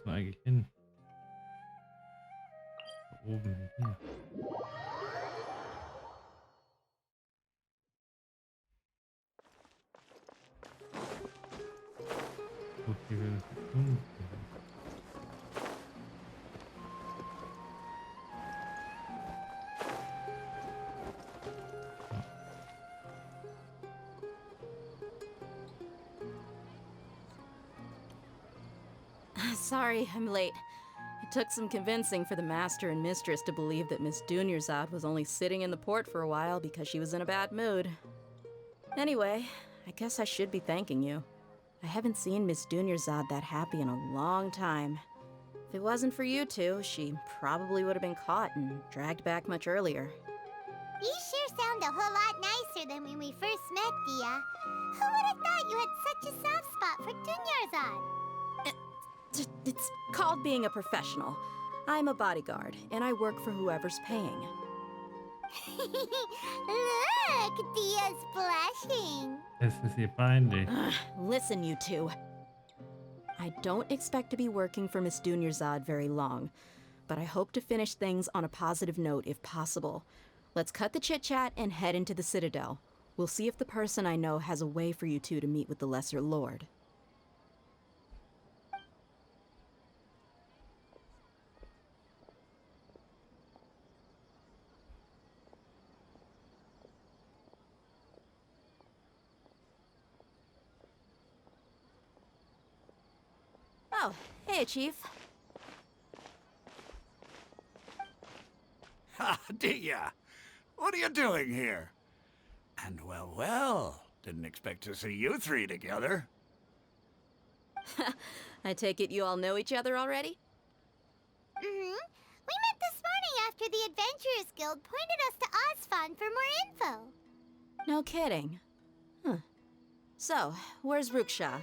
müssen wir eigentlich hin? Da oben, hier. Gut, hier will es tun. Sorry, I'm late. It took some convincing for the master and mistress to believe that Miss Dunyarzad was only sitting in the port for a while because she was in a bad mood. Anyway, I guess I should be thanking you. I haven't seen Miss Dunyarzad that happy in a long time. If it wasn't for you two, she probably would have been caught and dragged back much earlier. You sure sound a whole lot nicer than when we first met, Dia. Who would have thought you had such a soft spot for Dunyarzad? It's called being a professional. I'm a bodyguard, and I work for whoever's paying. Look, Dia's blushing. Es ist ihr peinlich. Listen, you two. I don't expect to be working for Miss Dunyarzad very long, but I hope to finish things on a positive note if possible. Let's cut the chit-chat and head into the Citadel. We'll see if the person I know has a way for you two to meet with the Lesser Lord. Oh, hey, Chief. Ha, Dia! What are you doing here? And well, didn't expect to see you three together. I take it you all know each other already? We met this morning after the Adventurers Guild pointed us to Osfon for more info. No kidding. Huh. So, where's Ruksha?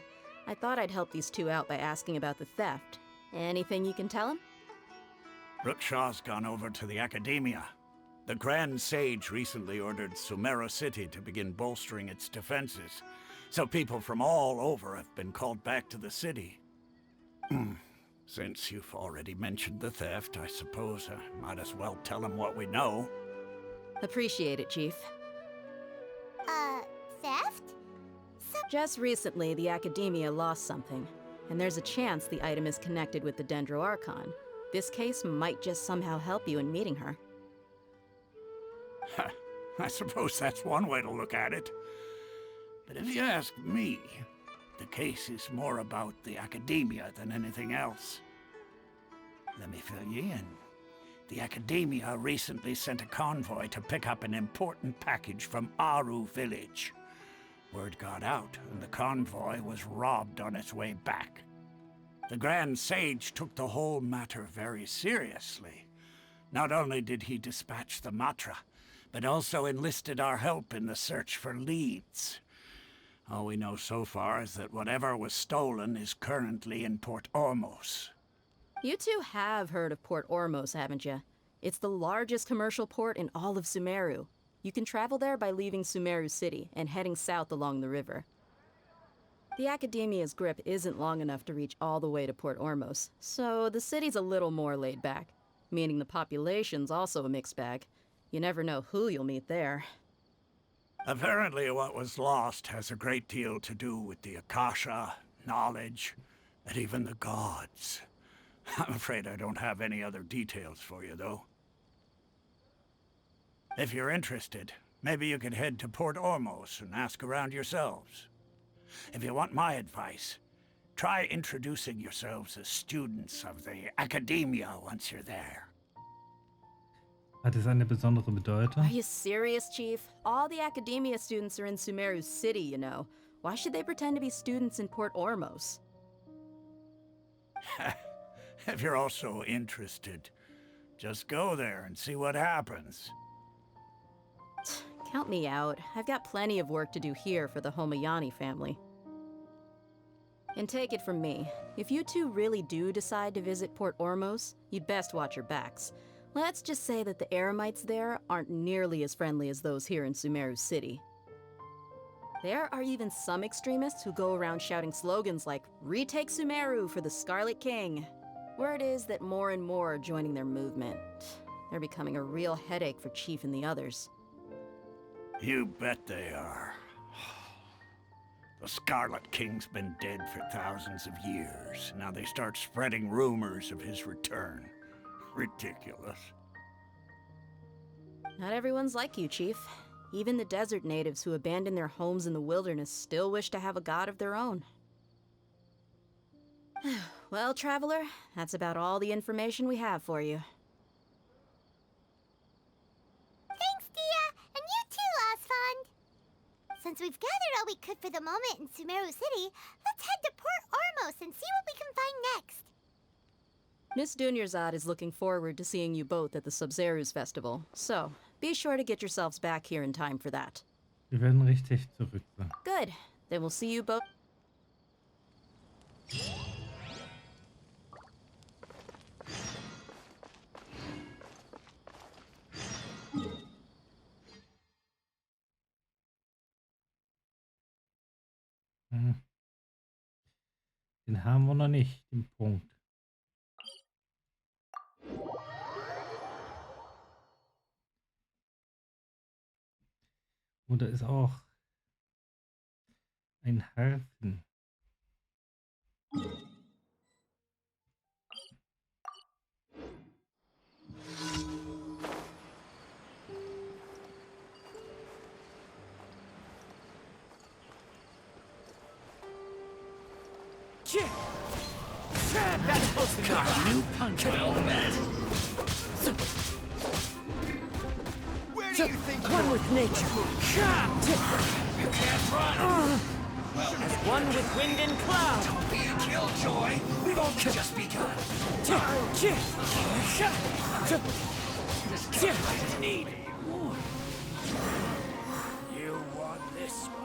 I thought I'd help these two out by asking about the theft. Anything you can tell him? Ruksha's gone over to the Academia. The Grand Sage recently ordered Sumeru City to begin bolstering its defenses, so people from all over have been called back to the city. Since you've already mentioned the theft, I suppose I might as well tell him what we know. Appreciate it, Chief. Theft? Just recently, the Academia lost something, and there's a chance the item is connected with the Dendro Archon. This case might just somehow help you in meeting her. I suppose that's one way to look at it. But if you ask me, the case is more about the Academia than anything else. Let me fill you in. The Academia recently sent a convoy to pick up an important package from Aru village. Word got out, and the convoy was robbed on its way back. The Grand Sage took the whole matter very seriously. Not only did he dispatch the Matra, but also enlisted our help in the search for leads. All we know so far is that whatever was stolen is currently in Port Ormos. You two have heard of Port Ormos, haven't you? It's the largest commercial port in all of Sumeru. You can travel there by leaving Sumeru City and heading south along the river. The Academia's grip isn't long enough to reach all the way to Port Ormos, so the city's a little more laid back, meaning the population's also a mixed bag. You never know who you'll meet there. Apparently what was lost has a great deal to do with the Akasha, knowledge, and even the gods. I'm afraid I don't have any other details for you, though. If you're interested, maybe you could head to Port Ormos and ask around yourselves. If you want my advice, try introducing yourselves as students of the Academia once you're there. Hat es eine besondere Bedeutung? Are you serious, Chief? All the Academia students are in Sumeru City, you know. Why should they pretend to be students in Port Ormos? If you're also interested, just go there and see what happens. Count me out. I've got plenty of work to do here for the Homayani family. And take it from me, if you two really do decide to visit Port Ormos, you'd best watch your backs. Let's just say that the Eremites there aren't nearly as friendly as those here in Sumeru City. There are even some extremists who go around shouting slogans like, "Retake Sumeru for the Scarlet King." Word is that more and more are joining their movement. They're becoming a real headache for Chief and the others. You bet they are. The Scarlet King's been dead for thousands of years. Now they start spreading rumors of his return. Ridiculous. Not everyone's like you, Chief. Even the desert natives who abandoned their homes in the wilderness still wish to have a god of their own. Well, Traveler, that's about all the information we have for you. Thanks, Dia! And you too, Osfond! Since we've gathered all we could for the moment in Sumeru City, let's head to Port Ormos and see what we can find next. Miss Dunyarzad is looking forward to seeing you both at the Subzerus Festival, so be sure to get yourselves back here in time for that. Wir werden richtig zurück sein. Good. Then we'll see you both. Den haben wir noch nicht, den Punkt. Und da ist auch ein Hafen. That's close enough. You punch it all that. Where do you think one with nature? You can't run. As one with wind and cloud. Don't be a killjoy. We've only just begun. This just need more. You want this one?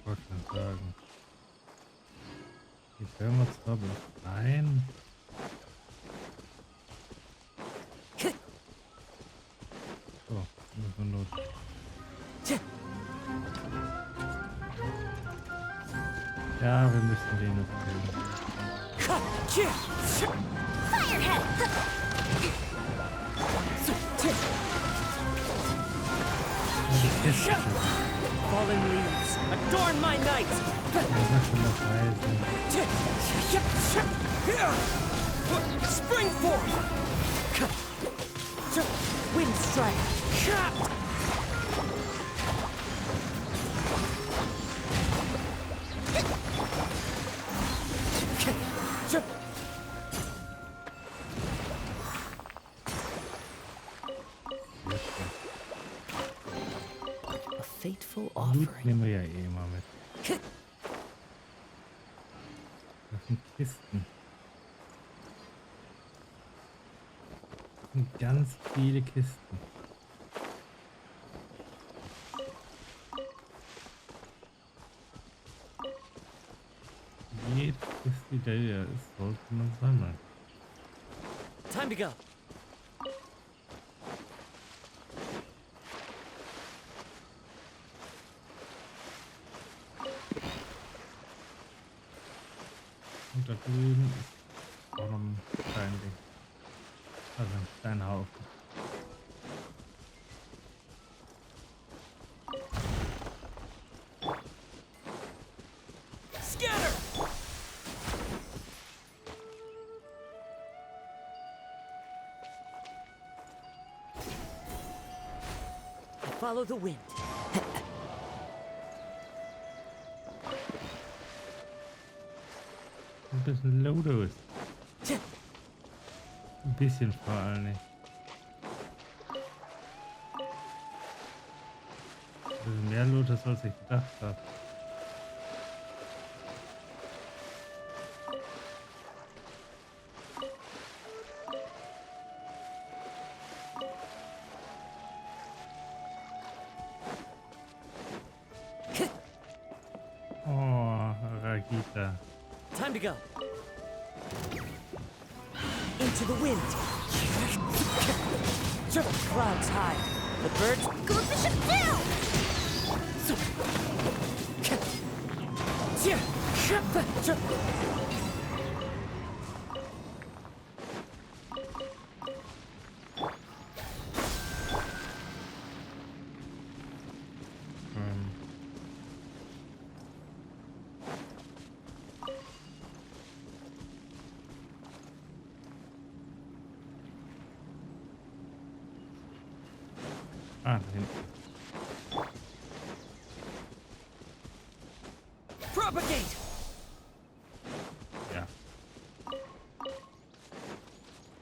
Wollte ich sagen. Hier können wir zwar bloß rein. So, müssen wir nur. Ja, wir müssen den noch killen. Fallen leaves, adorn my night! Spring forth! Wind strike! A fateful Blut offering. nehmen wir ja eh mal mit. Das sind Kisten. Das sind ganz viele Kisten. Jede Kiste, die da ist, sollte man sammeln. Time to go. Und da drüben ist auch noch ein kleines Ding. Also ein kleiner Haufen. Scatter! Follow the wind. Ein bisschen Lodos. Ein bisschen vor allem nicht. Also mehr Lotus, als ich gedacht habe. Oh, Ragita. Time to go. Into the wind. Clouds high. The birds Go with the ship too! Da hinten. propagate. Ja.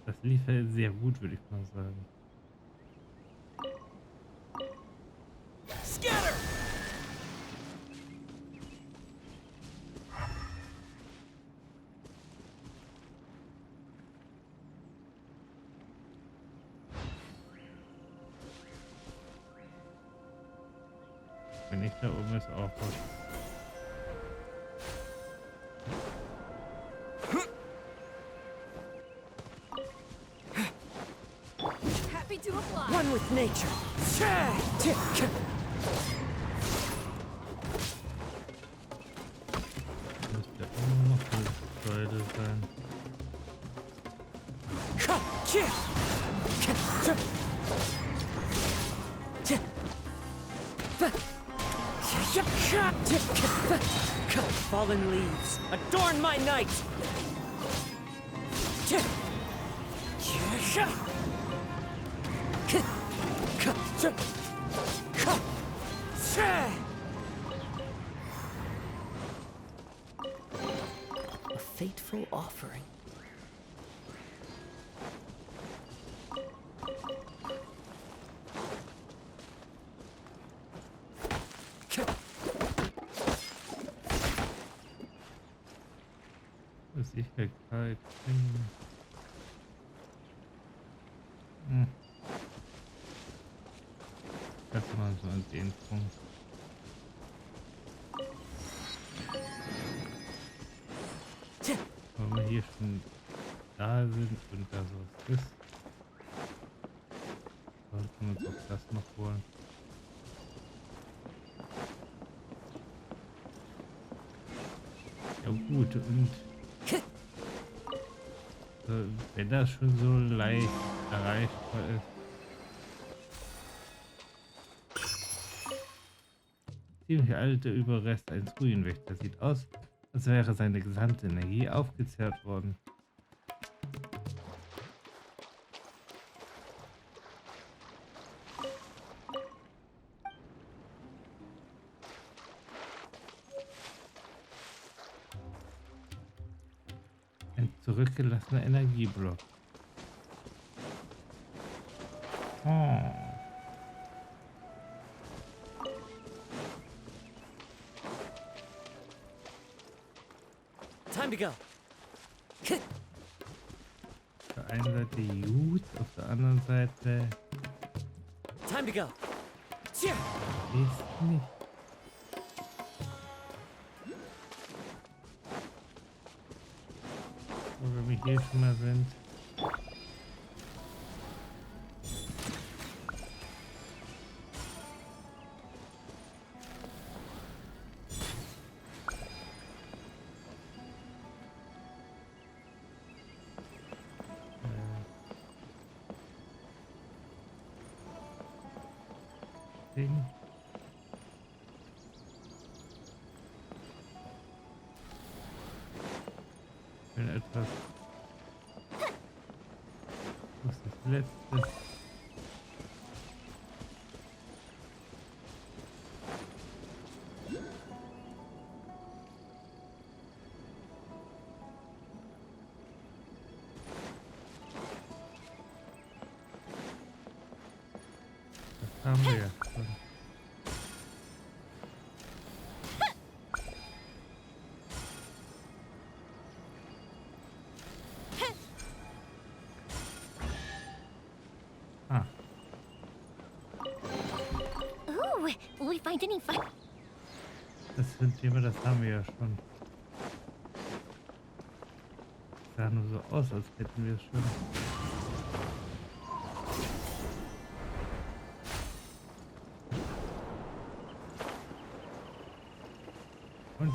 Das lief ja sehr gut, würde ich mal sagen. Scatter. Wenn ich da oben ist, auch gut. Happy to apply. One with nature. Müsste immer noch eine Säule sein. Fallen leaves, adorn my night! A fateful offering. Sicherheit. Das mal so an den Punkt. Wenn wir hier schon da sind und da so ist, sollten wir uns auch das noch holen. Ja gut, und wenn das schon so leicht erreichbar ist. Ziemlich alte Überrest eines Ruinenwächters. Sieht aus, als wäre seine gesamte Energie aufgezehrt worden. Zurückgelassener Energieblock. Oh. Time to go. Auf der einen Seite Youth, auf der anderen Seite Time to go. ist nicht. Wenn wir hier schon mal sind. Ding. Wenn etwas. Was ist das letzte? Das haben wir ja schon. Will we find any fun? Das sind Thema, das haben wir ja schon. Sah nur so aus, als hätten wir es schon.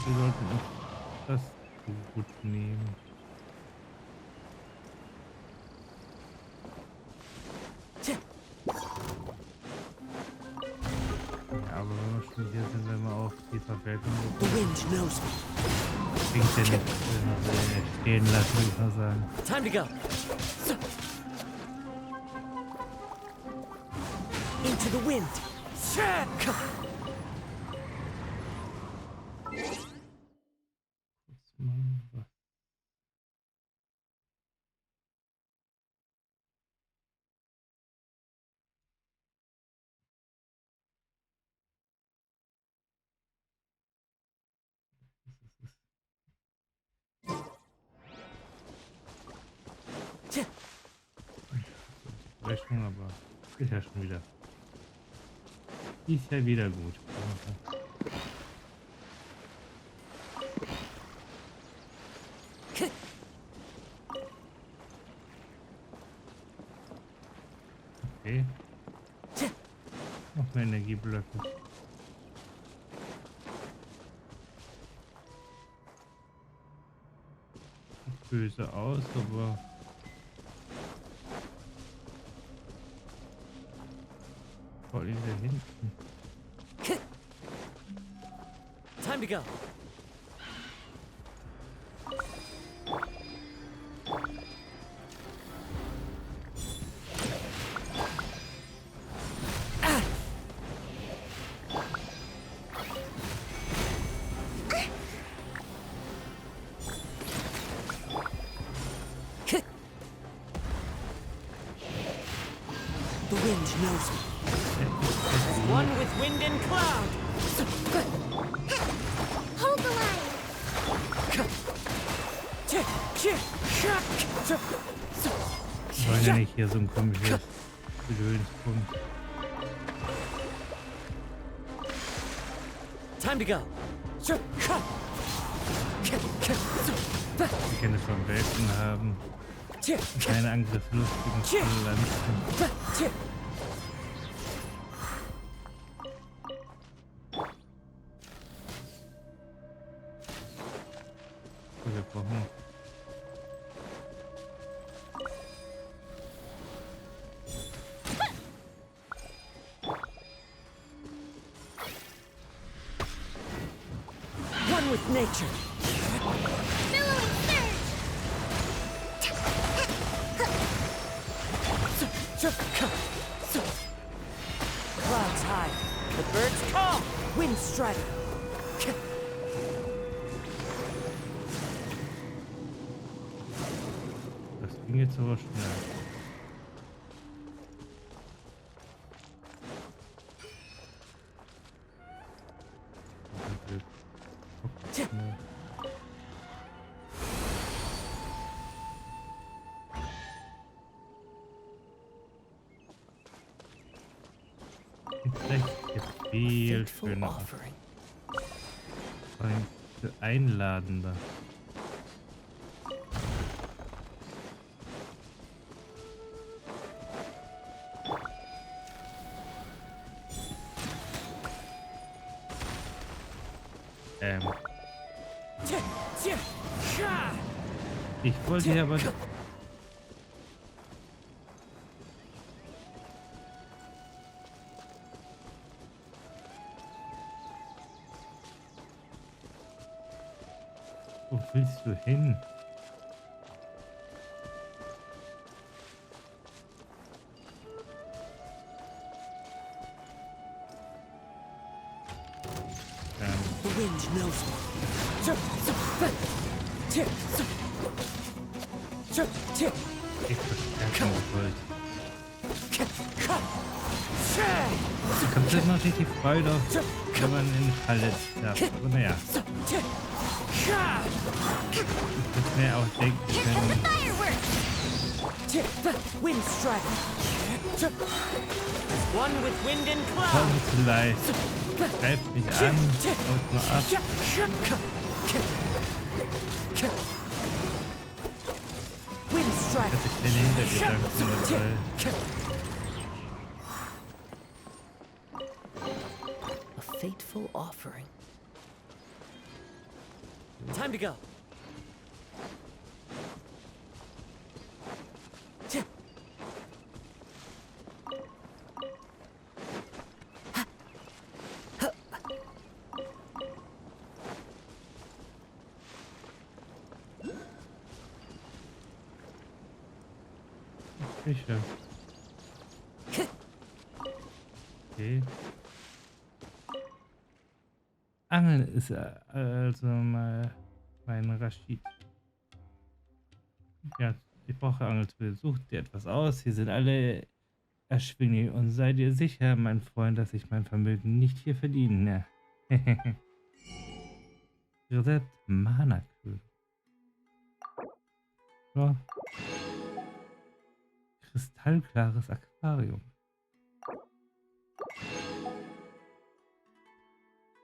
wir sollten uns das gut nehmen. Ja, aber wenn wir schon hier sind, wenn wir auf die Verwertung bringt ja nichts, wenn wir sie stehen lassen, würde ich mal sagen. Time to go. Into the wind. Rechnung, aber ist ja schon wieder. Ist ja wieder gut. Okay. Noch mehr Energieblöcke. Sieht böse aus, aber voll in der hinten. Time to go. The wind knows me. One with wind and cloud. Hold the line. Wir wollen ja nicht hier so ein komisches Gedönspunkt. Time to go. Wir können es vom Welten haben. Keine angriffslustigen Lanzen. Wir brauchen One with nature. Billowing surge. Clouds high. The birds call. Wind strike. das ging jetzt aber schnell. Jetzt viel Fateful schöner. offering. Vor allem viel einladender. Ich wollte hier aber... Wo willst du hin? The wind knows me. Ich verstärken wollte. Da kommt jetzt noch richtig Freude auf, wenn man in Falle darf. Aber naja. Ich hätte mir auch denken können. Wind strike. One with wind and cloud. Komm zu leicht. Greif mich an. Haut mal ab. Wind Ich strike. hatte keine Hintergedanken dabei. A fateful offering. Time to go. Fische. Okay. Angeln ist also mal mein Rashid. Ja, ich brauche Angeltools. Such dir etwas aus. Hier sind alle erschwinglich und sei dir sicher, mein Freund, dass ich mein Vermögen nicht hier verdiene. Rezept Mana-Kühl. Ja. Kristallklares Aquarium.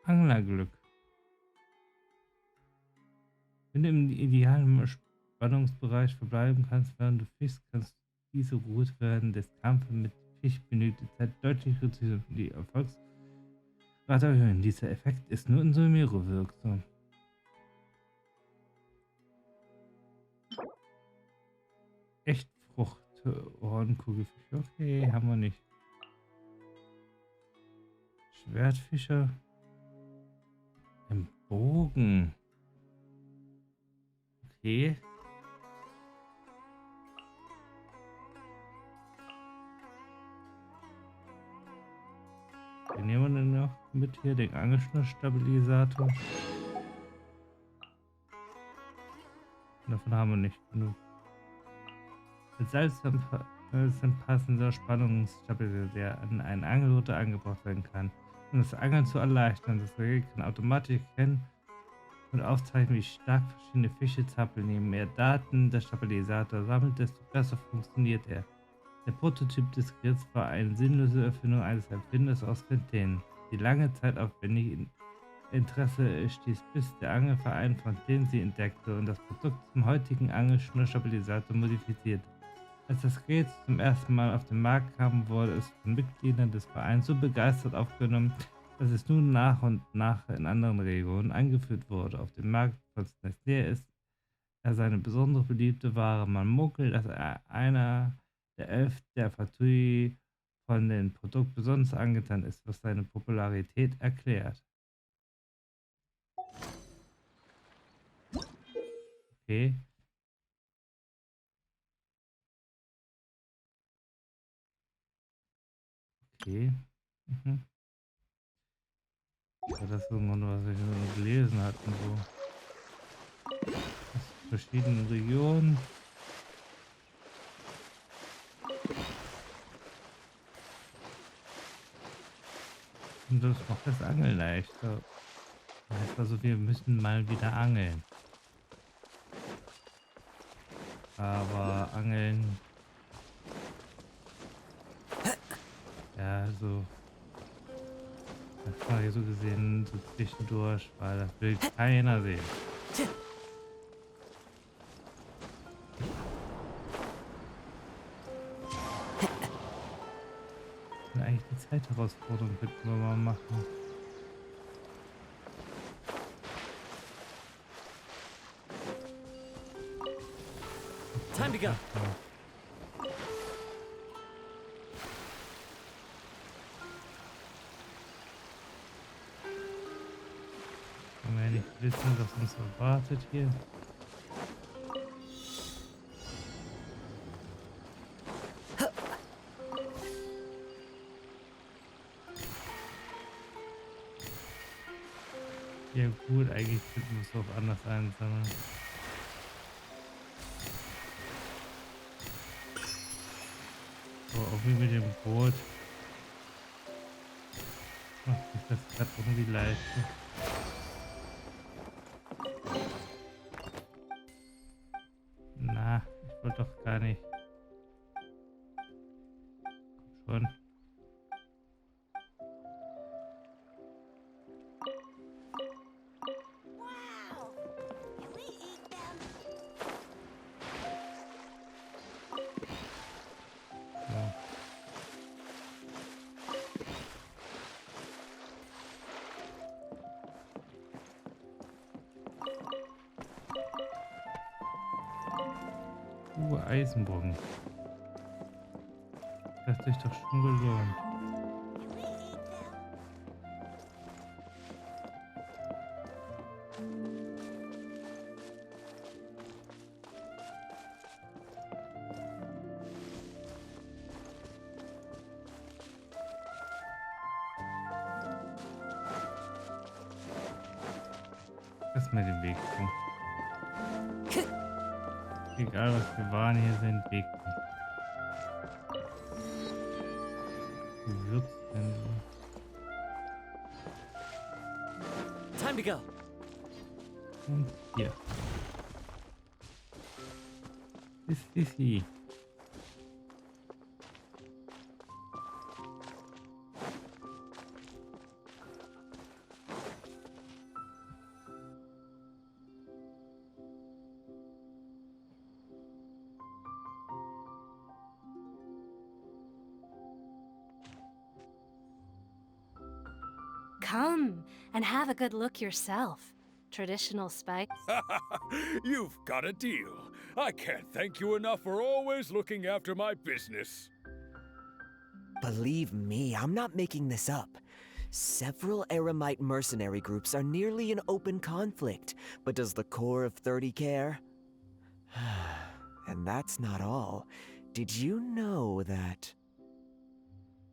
Anglerglück. Wenn du im idealen Spannungsbereich verbleiben kannst, während du fischst, kannst diese Route während des Kampfes mit Fisch benötigte Zeit deutlich reduzieren und die Erfolgsrate erhöhen. Dieser Effekt ist nur in Sumeru wirksam. Echtfrucht, Hornkugelfisch. Okay, haben wir nicht. Schwertfischer. Ein Bogen. Okay. Den nehmen wir dann noch mit hier, den Angelschnurstabilisator. Davon haben wir nicht genug. Mit Salz ein passender Spannungsstabilisator, der an einen Angelrute angebracht werden kann, um das Angeln zu erleichtern. Das Gerät kann automatisch erkennen und aufzeichnen, wie stark verschiedene Fische zappeln. Je mehr Daten der Stabilisator sammelt, desto besser funktioniert er. Der Prototyp des Geräts war eine sinnlose Erfindung eines Erfinders aus Fontaine, die lange Zeit aufwendig Interesse stieß, bis der Angelverein Fontaine sie entdeckte und das Produkt zum heutigen Angelschnurstabilisator modifizierte. Als das Gerät zum ersten Mal auf den Markt kam, wurde es von Mitgliedern des Vereins so begeistert aufgenommen, dass es nun nach und nach in anderen Regionen eingeführt wurde. Auf dem Markt von Nestlé ist er seine besondere beliebte Ware. Man munkelt, dass er einer der 11 der Fatui von dem Produkt besonders angetan ist, was seine Popularität erklärt. Okay. Okay. Mhm. Ja, das ist irgendwann, was ich so gelesen hatte. So. Aus verschiedenen Regionen. Und das macht das Angeln leichter. Das heißt also, wir müssen mal wieder angeln. Aber Angeln. Ja, so. Das war ja so gesehen so zwischendurch, weil das will keiner sehen. Und eigentlich die Zeitherausforderung könnten wir mal machen. Time to go. Können wir ja nicht wissen, was uns erwartet hier. Ja gut, eigentlich könnten wir es auch anders einsammeln. So, auch wie mit dem Boot. Macht mich das gerade irgendwie leichter. Na, ich wollte doch gar nicht. Komm schon. Wow! Can we eat them? So. Eisenbogen. Das hat sich doch schon gelohnt. Lass mir den Weg tun. Egal was wir waren, hier sind Weg. Wie wird's denn so? Time to go. Und hier. Ist sie. Come and have a good look yourself. Traditional spice. You've got a deal. I can't thank you enough for always looking after my business. Believe me, I'm not making this up. Several Eremite mercenary groups are nearly in open conflict, but does the core of 30 care? And that's not all. Did you know that...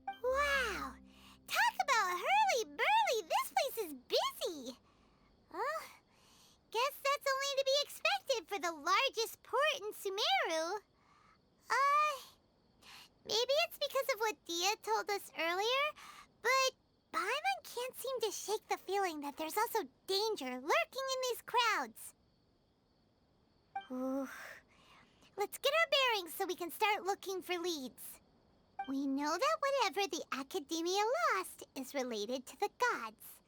Wow! Talk about hurly-burly! This place is busy! Guess that's only to be expected for the largest port in Sumeru. Maybe it's because of what Dia told us earlier, but Paimon can't seem to shake the feeling that there's also danger lurking in these crowds. Ooh. Let's get our bearings so we can start looking for leads. We know that whatever the Academia lost is related to the gods.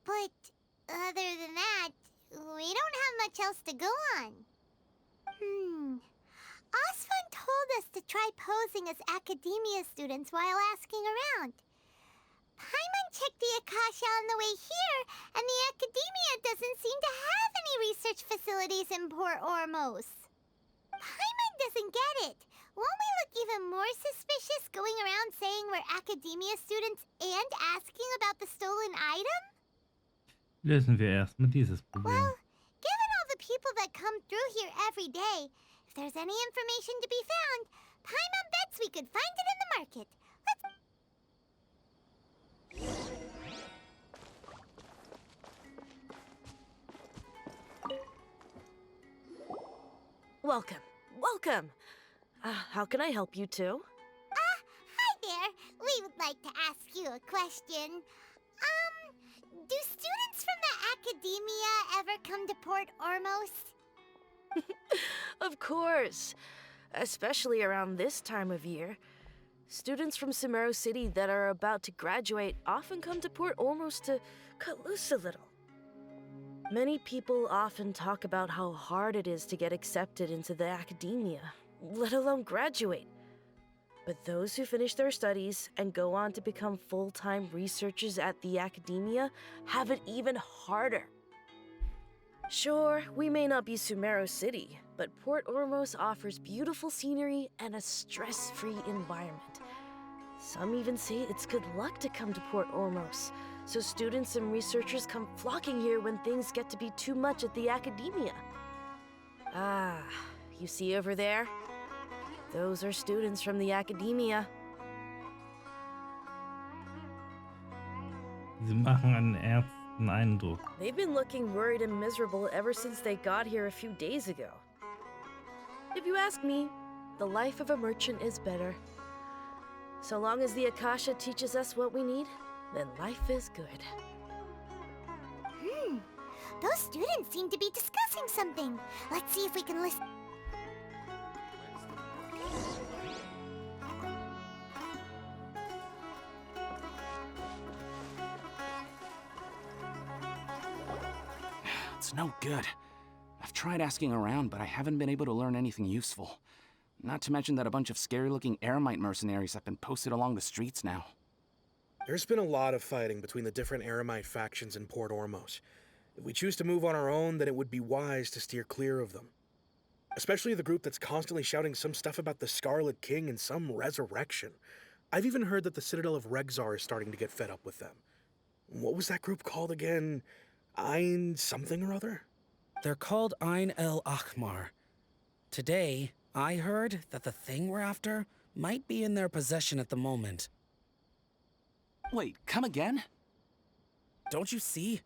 But other than that, we don't have much else to go on. Osfun told us to try posing as Academia students while asking around. Paimon checked the Akasha on the way here, and the Academia doesn't seem to have any research facilities in Port Ormos. Paimon doesn't get it. Won't we look even more suspicious going around saying we're Academia students and asking about the stolen item? Lösen wir erstmal dieses Problem. Well, given all the people that come through here every day, if there's any information to be found, Paimon bets we could find it in the market. Welcome. Welcome. How can I help you two? Hi there. We would like to ask you a question. Do students from the Academia ever come to Port Ormos? Of course. Especially around this time of year. Students from Sumeru City that are about to graduate often come to Port Ormos to cut loose a little. Many people often talk about how hard it is to get accepted into the Academia, let alone graduate. But those who finish their studies and go on to become full-time researchers at the Academia have it even harder. Sure, we may not be Sumeru City, but Port Ormos offers beautiful scenery and a stress-free environment. Some even say it's good luck to come to Port Ormos, so students and researchers come flocking here when things get to be too much at the Academia. Ah, you see over there? Those are students from the Academia. Sie machen einen ernsten Eindruck. They've been looking worried and miserable ever since they got here a few days ago. If you ask me, the life of a merchant is better. So long as the Akasha teaches us what we need, then life is good. Those students seem to be discussing something. Let's see if we can listen. It's no good. I've tried asking around, but I haven't been able to learn anything useful. Not to mention that a bunch of scary-looking Eremite mercenaries have been posted along the streets now. There's been a lot of fighting between the different Eremite factions in Port Ormos. If we choose to move on our own, then it would be wise to steer clear of them. Especially the group that's constantly shouting some stuff about the Scarlet King and some resurrection. I've even heard that the Citadel of Regzar is starting to get fed up with them. What was that group called again? Ein something or other? They're called Ein el-Ahmar. Today, I heard that the thing we're after might be in their possession at the moment. Wait, come again? Don't you see?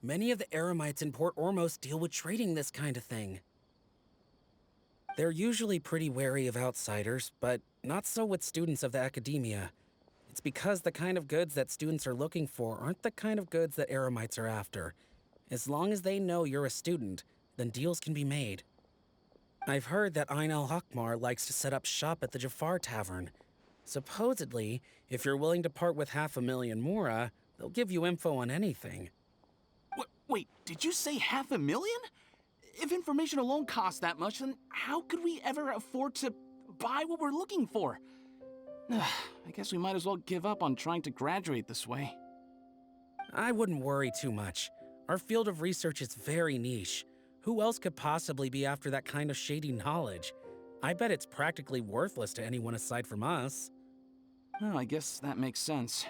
Many of the Eremites in Port Ormos deal with trading this kind of thing. They're usually pretty wary of outsiders, but not so with students of the academia. It's because the kind of goods that students are looking for aren't the kind of goods that Eremites are after. As long as they know you're a student, then deals can be made. I've heard that Ein el-Hakmar likes to set up shop at the Jafar Tavern. Supposedly, if you're willing to part with 500,000 Mora, they'll give you info on anything. Wait, did you say 500,000? If information alone costs that much, then how could we ever afford to buy what we're looking for? I guess we might as well give up on trying to graduate this way. I wouldn't worry too much. Our field of research is very niche. Who else could possibly be after that kind of shady knowledge? I bet it's practically worthless to anyone aside from us. Oh, I guess that makes sense.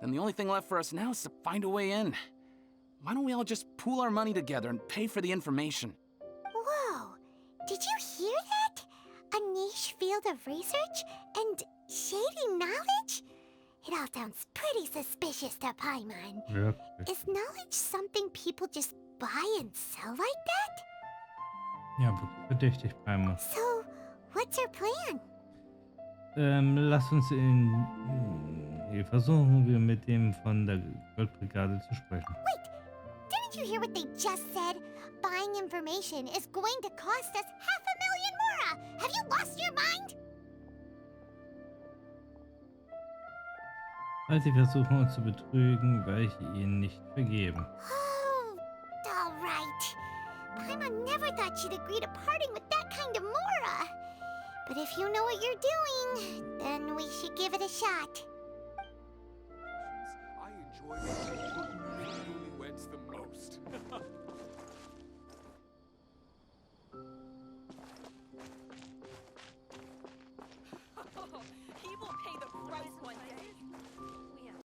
Then the only thing left for us now is to find a way in. Why don't we all just pool our money together and pay for the information? Whoa! Did you hear that? A niche field of research and shady knowledge? It all sounds pretty suspicious to Paimon. Wirklich. Is knowledge something people just buy and sell like that? Ja, wirklich verdächtig, Palmer. So, what's our plan? Lass uns hier versuchen wir mit dem von der Goldbrigade zu sprechen. Wait! Didn't you hear what they just said? Buying information is going to cost us 500,000 Mora! Have you lost your mind? Weil sie versuchen uns zu betrügen, werde ich ihnen nicht vergeben. Oh, alright. Paimon never thought she'd agree to parting with that kind of Mora. But if you know what you're doing, then we should give it a shot.